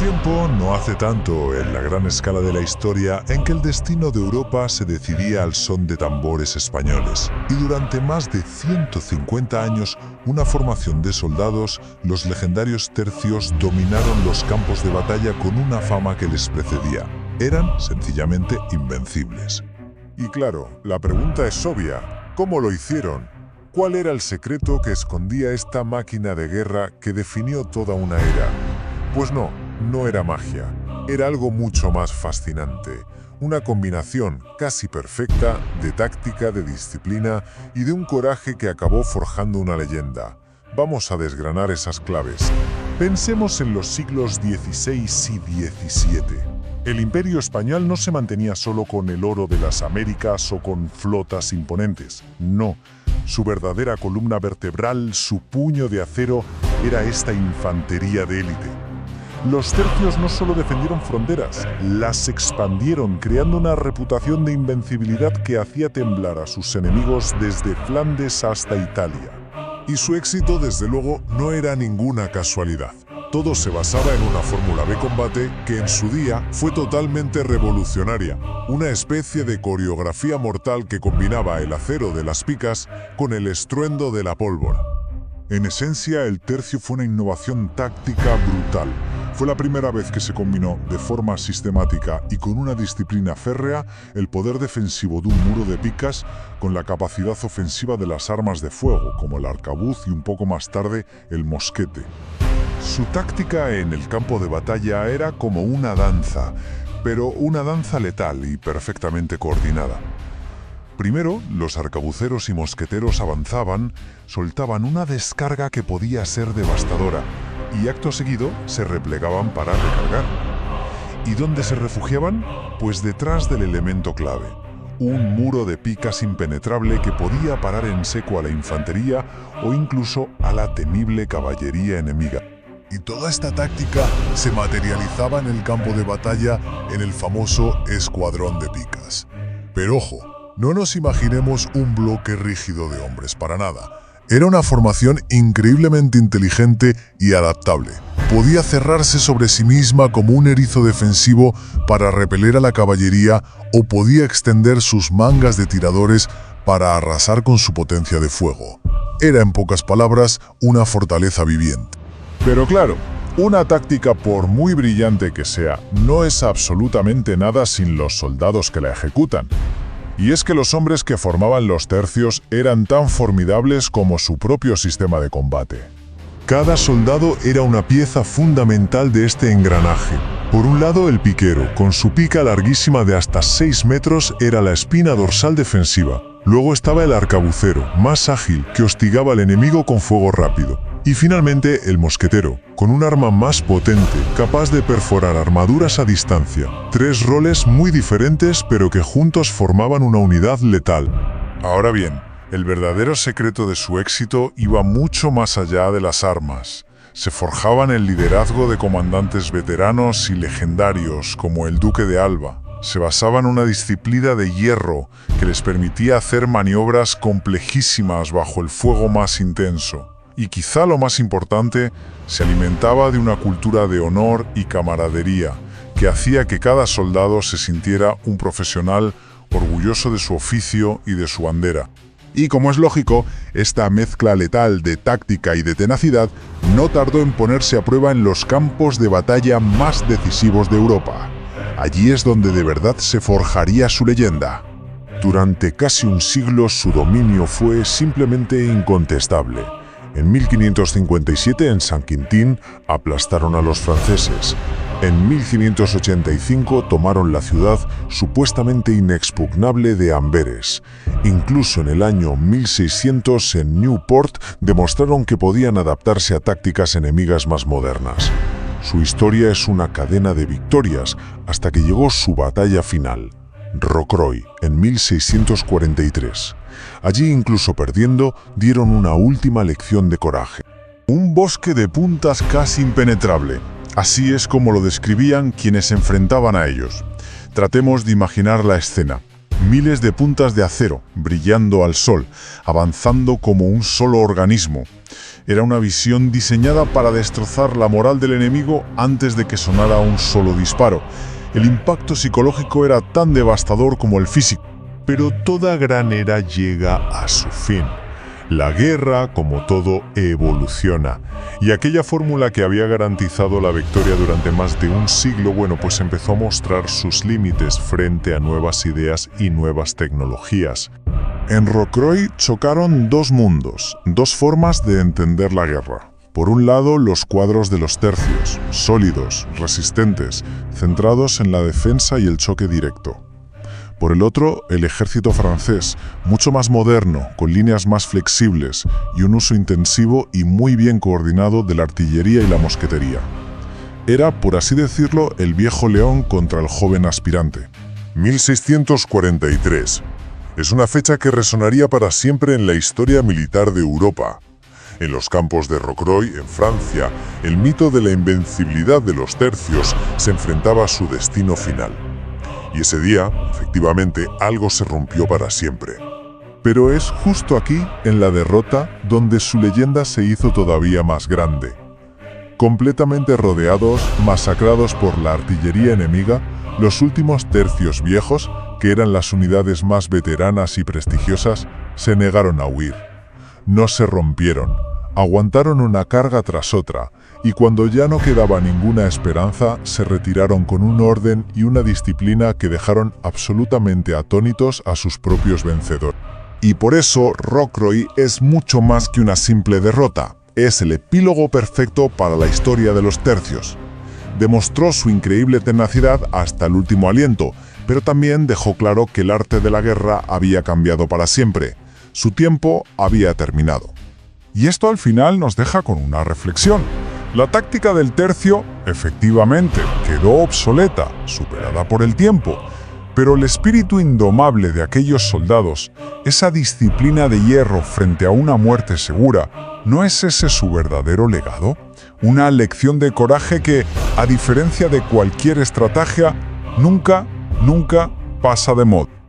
tiempo, no hace tanto, en la gran escala de la historia, en que el destino de Europa se decidía al son de tambores españoles. Y durante más de 150 años, una formación de soldados, los legendarios tercios, dominaron los campos de batalla con una fama que les precedía. Eran, sencillamente, invencibles. Y claro, la pregunta es obvia. ¿Cómo lo hicieron? ¿Cuál era el secreto que escondía esta máquina de guerra que definió toda una era? Pues no era magia. Era algo mucho más fascinante. Una combinación casi perfecta de táctica, de disciplina y de un coraje que acabó forjando una leyenda. Vamos a desgranar esas claves. Pensemos en los siglos XVI y XVII. El Imperio Español no se mantenía solo con el oro de las Américas o con flotas imponentes. No. Su verdadera columna vertebral, su puño de acero, era esta infantería de élite. Los tercios no solo defendieron fronteras, las expandieron, creando una reputación de invencibilidad que hacía temblar a sus enemigos desde Flandes hasta Italia. Y su éxito, desde luego, no era ninguna casualidad. Todo se basaba en una fórmula de combate que en su día fue totalmente revolucionaria, una especie de coreografía mortal que combinaba el acero de las picas con el estruendo de la pólvora. En esencia, el tercio fue una innovación táctica brutal. Fue la primera vez que se combinó de forma sistemática y con una disciplina férrea el poder defensivo de un muro de picas con la capacidad ofensiva de las armas de fuego, como el arcabuz y un poco más tarde el mosquete. Su táctica en el campo de batalla era como una danza, pero una danza letal y perfectamente coordinada. Primero, los arcabuceros y mosqueteros avanzaban, soltaban una descarga que podía ser devastadora, y acto seguido se replegaban para recargar. ¿Y dónde se refugiaban? Pues detrás del elemento clave, un muro de picas impenetrable que podía parar en seco a la infantería o incluso a la temible caballería enemiga. Y toda esta táctica se materializaba en el campo de batalla en el famoso escuadrón de picas. Pero ojo, no nos imaginemos un bloque rígido de hombres, para nada. Era una formación increíblemente inteligente y adaptable. Podía cerrarse sobre sí misma como un erizo defensivo para repeler a la caballería o podía extender sus mangas de tiradores para arrasar con su potencia de fuego. Era, en pocas palabras, una fortaleza viviente. Pero claro, una táctica, por muy brillante que sea, no es absolutamente nada sin los soldados que la ejecutan. Y es que los hombres que formaban los tercios eran tan formidables como su propio sistema de combate. Cada soldado era una pieza fundamental de este engranaje. Por un lado, el piquero, con su pica larguísima de hasta 6 metros, era la espina dorsal defensiva. Luego estaba el arcabucero, más ágil, que hostigaba al enemigo con fuego rápido. Y finalmente, el mosquetero, con un arma más potente, capaz de perforar armaduras a distancia. 3 roles muy diferentes, pero que juntos formaban una unidad letal. Ahora bien, el verdadero secreto de su éxito iba mucho más allá de las armas. Se forjaba en el liderazgo de comandantes veteranos y legendarios, como el Duque de Alba. Se basaba en una disciplina de hierro que les permitía hacer maniobras complejísimas bajo el fuego más intenso. Y quizá lo más importante, se alimentaba de una cultura de honor y camaradería que hacía que cada soldado se sintiera un profesional orgulloso de su oficio y de su bandera. Y como es lógico, esta mezcla letal de táctica y de tenacidad no tardó en ponerse a prueba en los campos de batalla más decisivos de Europa. Allí es donde de verdad se forjaría su leyenda. Durante casi un siglo su dominio fue simplemente incontestable. En 1557, en Saint-Quentin, aplastaron a los franceses. En 1585 tomaron la ciudad supuestamente inexpugnable de Amberes. Incluso en el año 1600, en Newport, demostraron que podían adaptarse a tácticas enemigas más modernas. Su historia es una cadena de victorias hasta que llegó su batalla final, Rocroi, en 1643. Allí, incluso perdiendo, dieron una última lección de coraje. Un bosque de puntas casi impenetrable. Así es como lo describían quienes se enfrentaban a ellos. Tratemos de imaginar la escena. Miles de puntas de acero, brillando al sol, avanzando como un solo organismo. Era una visión diseñada para destrozar la moral del enemigo antes de que sonara un solo disparo. El impacto psicológico era tan devastador como el físico. Pero toda gran era llega a su fin. La guerra, como todo, evoluciona. Y aquella fórmula que había garantizado la victoria durante más de un siglo, pues empezó a mostrar sus límites frente a nuevas ideas y nuevas tecnologías. En Rocroi chocaron dos mundos, dos formas de entender la guerra. Por un lado, los cuadros de los tercios, sólidos, resistentes, centrados en la defensa y el choque directo. Por el otro, el ejército francés, mucho más moderno, con líneas más flexibles y un uso intensivo y muy bien coordinado de la artillería y la mosquetería. Era, por así decirlo, el viejo león contra el joven aspirante. 1643. Es una fecha que resonaría para siempre en la historia militar de Europa. En los campos de Rocroi, en Francia, el mito de la invencibilidad de los tercios se enfrentaba a su destino final. Y ese día, efectivamente, algo se rompió para siempre. Pero es justo aquí, en la derrota, donde su leyenda se hizo todavía más grande. Completamente rodeados, masacrados por la artillería enemiga, los últimos tercios viejos, que eran las unidades más veteranas y prestigiosas, se negaron a huir. No se rompieron, aguantaron una carga tras otra, y cuando ya no quedaba ninguna esperanza, se retiraron con un orden y una disciplina que dejaron absolutamente atónitos a sus propios vencedores. Y por eso Rocroi es mucho más que una simple derrota, es el epílogo perfecto para la historia de los tercios. Demostró su increíble tenacidad hasta el último aliento, pero también dejó claro que el arte de la guerra había cambiado para siempre. Su tiempo había terminado. Y esto al final nos deja con una reflexión. La táctica del tercio, efectivamente, quedó obsoleta, superada por el tiempo, pero el espíritu indomable de aquellos soldados, esa disciplina de hierro frente a una muerte segura, ¿no es ese su verdadero legado? Una lección de coraje que, a diferencia de cualquier estrategia, nunca pasa de moda.